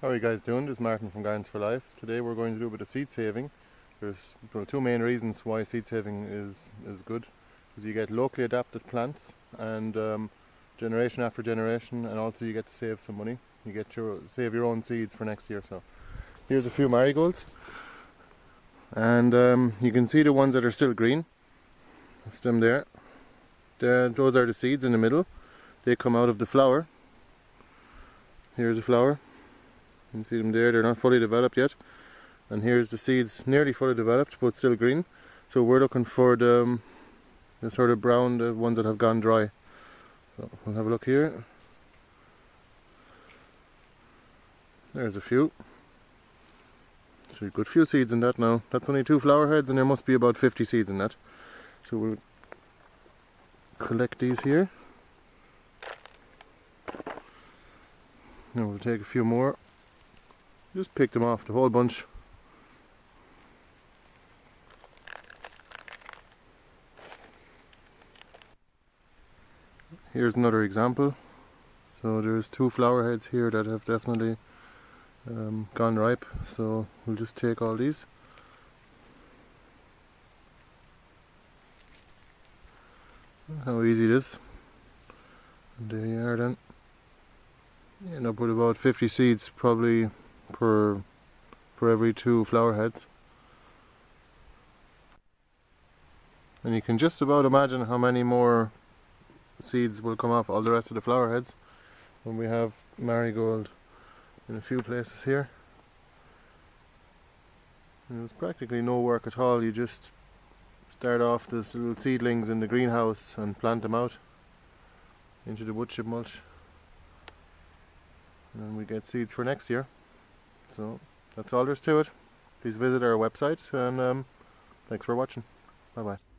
How are you guys doing? This is Martin from Gardens for Life. Today we're going to do a bit of seed saving. There's two main reasons why seed saving is good. Is you get locally adapted plants and generation after generation, and also you get to save some money. You get save your own seeds for next year. So here's a few marigolds, and you can see the ones that are still green. The stem there. Those are the seeds in the middle. They come out of the flower. Here's a flower. You can see them there, they're not fully developed yet. And here's the seeds nearly fully developed but still green. So we're looking for the sort of brown, the ones that have gone dry. So we'll have a look here. There's a few. So a good few seeds in that now. That's only 2 flower heads and there must be about 50 seeds in that. So we'll collect these here. Now we'll take a few more. Just pick them off, the whole bunch. Here's another example. So there's 2 flower heads here that have definitely gone ripe. So we'll just take all these. How easy it is. And there you are then. You end up with about 50 seeds probably for every 2 flower heads. And you can just about imagine how many more seeds will come off all the rest of the flower heads when we have marigold in a few places here. And it was practically no work at all. You just start off these little seedlings in the greenhouse and plant them out into the wood chip mulch, and then we get seeds for next year. So that's all there is to it. Please visit our website, and thanks for watching. Bye bye.